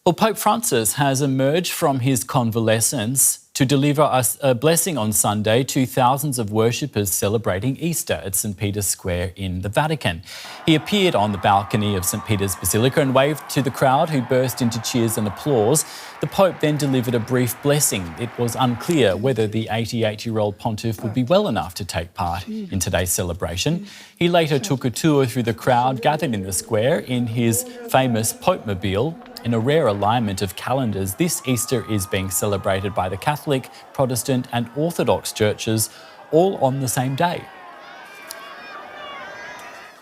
Well, Pope Francis has emerged from his convalescence to deliver us a blessing on Sunday to thousands of worshippers celebrating Easter at St Peter's Square in the Vatican. He appeared on the balcony of St Peter's Basilica and waved to the crowd, who burst into cheers and applause. The Pope then delivered a brief blessing. It was unclear whether the 88-year-old pontiff would be well enough to take part in today's celebration. He later took a tour through the crowd gathered in the square in his famous Pope-mobile. In a rare alignment of calendars, this Easter is being celebrated by the Catholic, Protestant and Orthodox churches, all on the same day.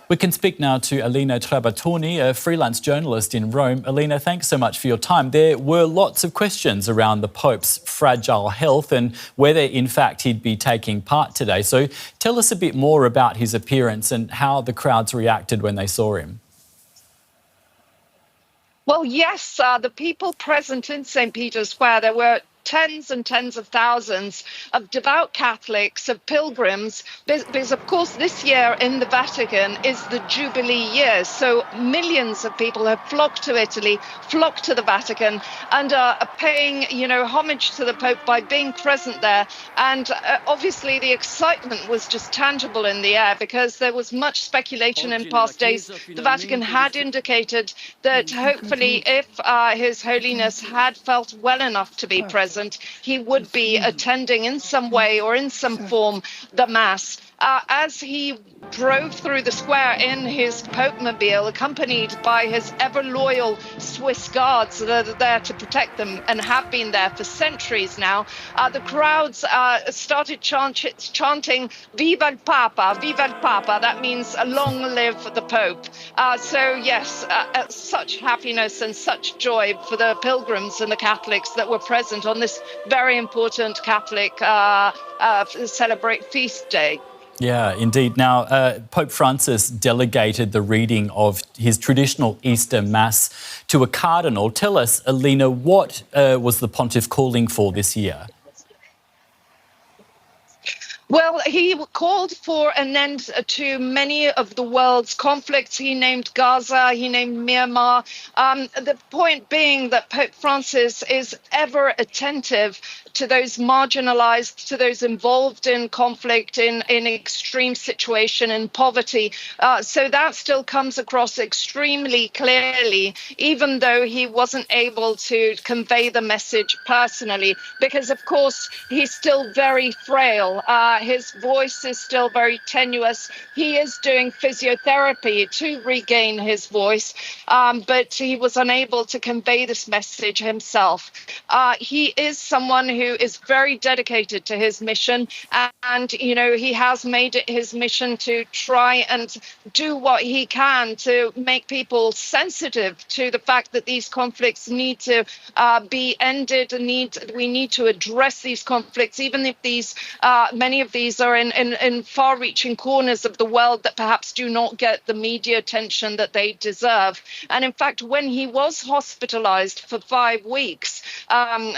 We can speak now to Alina Trabattoni, a freelance journalist in Rome. Alina, thanks so much for your time. There were lots of questions around the Pope's fragile health and whether, in fact, he'd be taking part today. So tell us a bit more about his appearance and how the crowds reacted when they saw him. Well, yes, the people present in St. Peter's Square, there were tens and tens of thousands of devout Catholics, of pilgrims, because of course this year in the Vatican is the Jubilee year. So millions of people have flocked to Italy, flocked to the Vatican and are paying, homage to the Pope by being present there. And obviously the excitement was just tangible in the air because there was much speculation in past days. The Vatican had indicated that hopefully if His Holiness had felt well enough to be present, he would be attending in some way or in some form the Mass. As he drove through the square in his Pope-mobile, accompanied by his ever-loyal Swiss guards that are there to protect them and have been there for centuries now, the crowds started chanting, "Viva il Papa, viva il Papa." That means long live the Pope. So yes, such happiness and such joy for the pilgrims and the Catholics that were present on this very important Catholic celebrate feast day. Yeah, indeed. Now, Pope Francis delegated the reading of his traditional Easter Mass to a cardinal. Tell us, Alina, what was the pontiff calling for this year? Well, he called for an end to many of the world's conflicts. He named Gaza, he named Myanmar. The point being that Pope Francis is ever attentive to those marginalized, to those involved in conflict, in extreme situation, in poverty. So that still comes across extremely clearly, even though he wasn't able to convey the message personally, because of course he's still very frail. His voice is still very tenuous. He is doing physiotherapy to regain his voice, but he was unable to convey this message himself. He is someone who is very dedicated to his mission, and he has made it his mission to try and do what he can to make people sensitive to the fact that these conflicts need to be ended. We need to address these conflicts, even if many of these are in far-reaching corners of the world that perhaps do not get the media attention that they deserve. And in fact, when he was hospitalized for 5 weeks,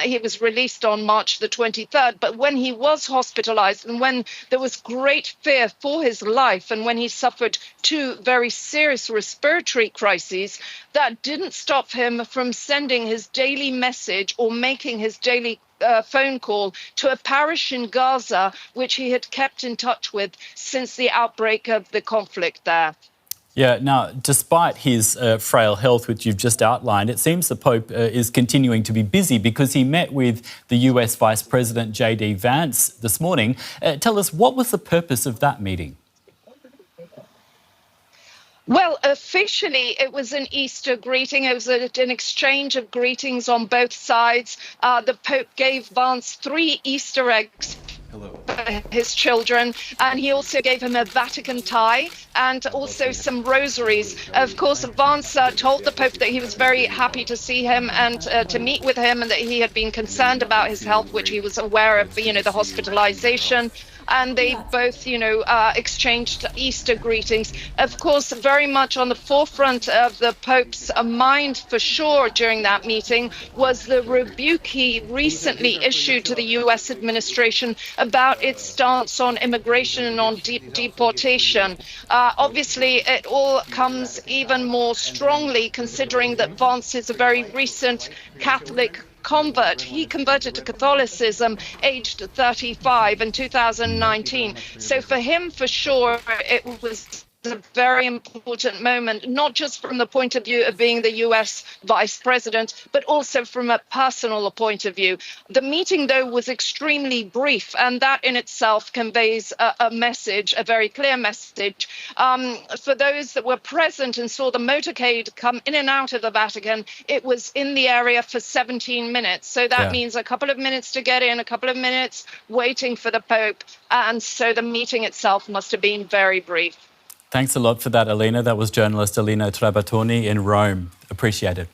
he was released on March the 23rd, but when he was hospitalized and when there was great fear for his life and when he suffered 2 very serious respiratory crises, that didn't stop him from sending his daily message or making his daily phone call to a parish in Gaza, which he had kept in touch with since the outbreak of the conflict there. Yeah, now, despite his frail health, which you've just outlined, it seems the Pope is continuing to be busy because he met with the US Vice President J.D. Vance this morning. Tell us, what was the purpose of that meeting? Well, officially, it was an Easter greeting. It was an exchange of greetings on both sides. The Pope gave Vance 3 Easter eggs for his children, and he also gave him a Vatican tie and also some rosaries. Of course, Vance told the Pope that he was very happy to see him and to meet with him, and that he had been concerned about his health, which he was aware of, the hospitalization. And they both, exchanged Easter greetings. Of course, very much on the forefront of the Pope's mind, for sure, during that meeting was the rebuke he recently issued to the US administration about its stance on immigration and on deportation. Obviously, it all comes even more strongly considering that Vance is a very recent Catholic convert. He converted to Catholicism aged 35 in 2019. So for him, for sure, it was a very important moment, not just from the point of view of being the US vice president, but also from a personal point of view. The meeting, though, was extremely brief, and that in itself conveys a message, a very clear message. For those that were present and saw the motorcade come in and out of the Vatican, it was in the area for 17 minutes. So that means a couple of minutes to get in, a couple of minutes waiting for the Pope. And so the meeting itself must have been very brief. Thanks a lot for that, Alina. That was journalist Alina Trabattoni in Rome. Appreciate it.